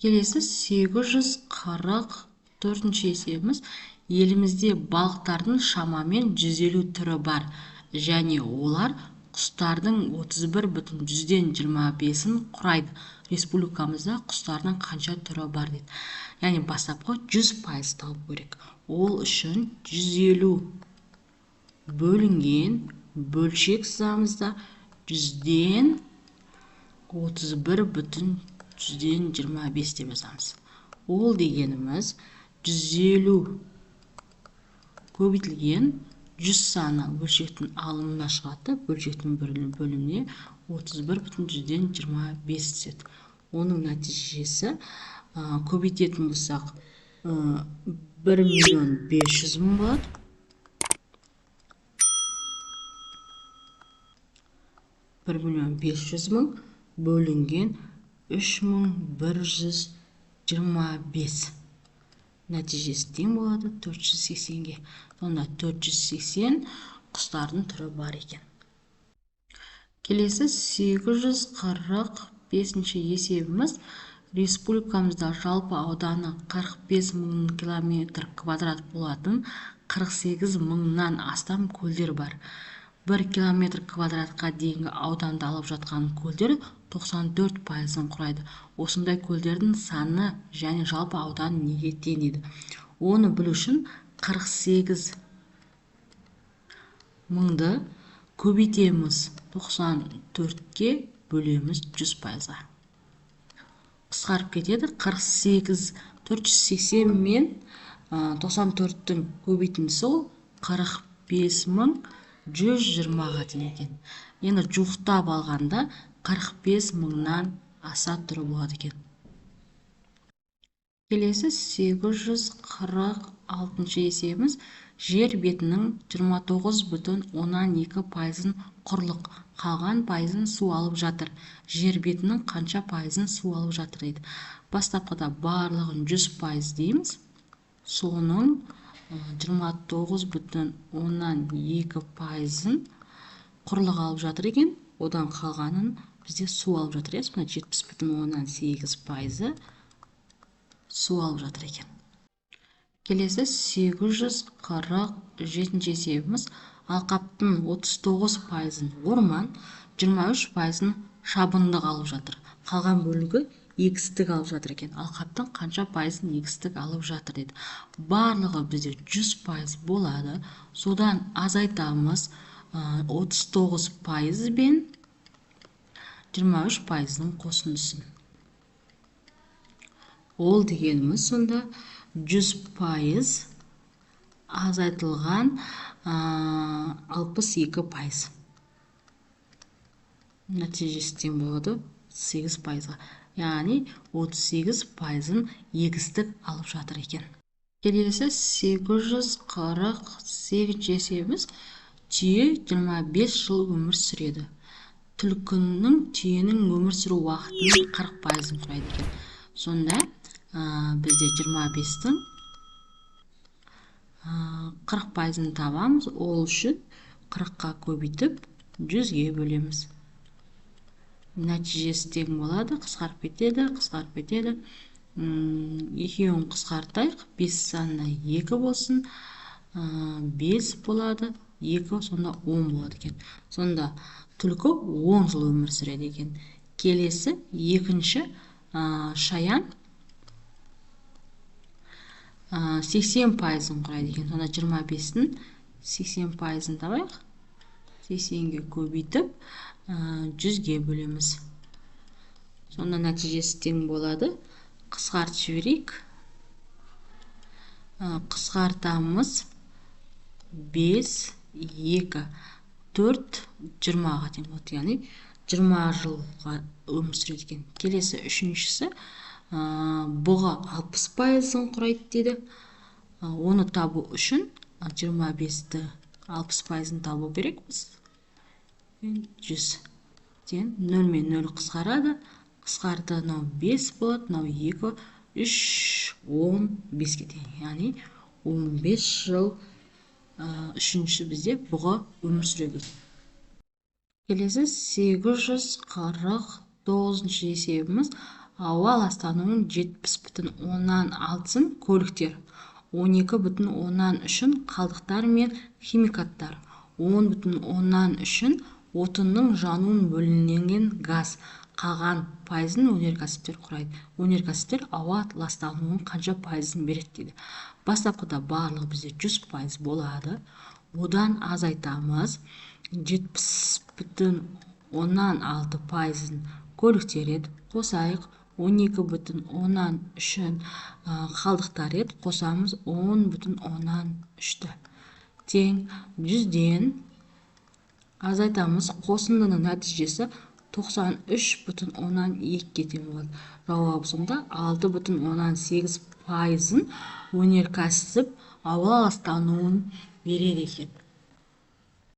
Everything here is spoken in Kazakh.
Келесі 844 есебіміз. Елімізде балықтардың шамамен 150 түрі бар және олар құстардың 31,25-ін құрайды. Республикамызда құстардың қанша түрі бар дейді. Яғни бастапқы 100% табу керек. Ол үшін 150 бөлінген бөлшек сызамызда 100-ден 31,25 деп жазамыз. Ол дегеніміз 150 көбейтілген 100 саны бөлшектің алымына шығады, бөлшектің бөліміне 31,25 түседі. Оның нәтижесі көбейтетін болсақ 1.500.000 болады. 1.500.000 бөлінген 3.125. Нәтижесі тең болады 480-ге. Сонда 480 құстардың түрі бар екен. Келесі 845 есебіміз. Республикамызда жалпы ауданы 45.000 км² болатын 48 мыңнан астам көлдер бар. 1 км²-ға дейінгі ауданды алып жатқан көлдер 94%-ын құрайды. Осындай көлдердің саны және жалпы ауданы неге тең дейді. Оны білу үшін 48 мыңды көбейтеміз 94-ке бөлеміз 100%-ға. Қысқарып кетеді. 480 мен 94-тің көбейтіндісі 45.120-ға тең екен. Енді жуықтап алғанда 45 мыңнан аса түрі болады екен. Келесі 846 есебіміз. Жер бетінің 29,12%-ын құрлық, қалған пайызын су алып жатыр. Жер бетінің қанша пайызын су алып жатыр дейді. Бастапқыда барлығын 100% дейміз. Соның 29,12%-ын құрлық алып жатыр екен. Одан қалғанын бізде су алып жатыр. 70,8%-ы су алып жатыр екен. Келесі 847 есебіміз. Алқаптың 39%-ын орман, 23%-ын шабындық алып жатыр. Қалған бөлігі егістік алып жатыр екен. Алқаптың қанша пайызын егістік алып жатыр дейді. Барлығы бізде 100% болады. Содан азайтамыз 39% бен 23%-ның қосындысын. Ол дегеніміз сонда 100% азайтылған 62%. Нәтижесі тең болады 8%-ға. Яғни 38%-ын егістік алып жатыр екен. Келесі 848 есебіміз. Түйе 25 жыл өмір сүреді. Түлкінің түйенің өмір сүру уақытының 40%-ын құрайды екен. Сонда бізде 25-тің 40%-ын табамыз. Ол үшін 40-қа көбейтіп 100-ге бөлеміз. Нәтижесі тең болады. Қысқарып кетеді. Екеуін қысқартайық. 5 санына 2 болсын. 5 болады. 2 сонда 10 болады екен. Сонда түлкі 10 жыл өмір сүреді екен. Келесі екінші шаян 80%-ын құрайды екен. Сонда 25-тің 80%-ын табайық. 80-ге көбейтіп 100-ге бөлеміз. Сонда нәтижесі тең болады. Қысқартып жіберейік. Қысқартамыз 5, 2, 4, 20-ға тең болады. Яғни 20 жылға өмір сүреді екен. Келесі үшіншісі бұғы 60%-ын құрайды дейді. Оны табу үшін 25-ті 60%-ын табу керекпіз. 100 тең 0 мен 0 қысқарады. Қысқарды 5 болады, 2, 3, 15-ке тең. Яғни 15 жыл үшінші бізде бұғы өмір сүреді. Келесі 849 есебіміз. Ауа ластануының 70,6-сын көліктер, 12,3-ын қалдықтар мен химикаттар, 10,3-ын отынның жануын бөлінген газ, қаған пайызын өнеркәсіптер құрайды. Өнеркәсіптер ауа ластануының қанша пайызын береді дейді. Бастапқыда барлығы бізде 100% болады. Одан азайтамыз. 70,6%-ын көліктер еді, қосайық. 12,3-ын қалдықтар еді, қосамыз. 10,3-ті тең 100-ден азайтамыз. Қосындының нәтижесі 93,2-ге тең болады. Жауабымызда 6,8%-ын өнеркәсіп ауа ластануын береді екен.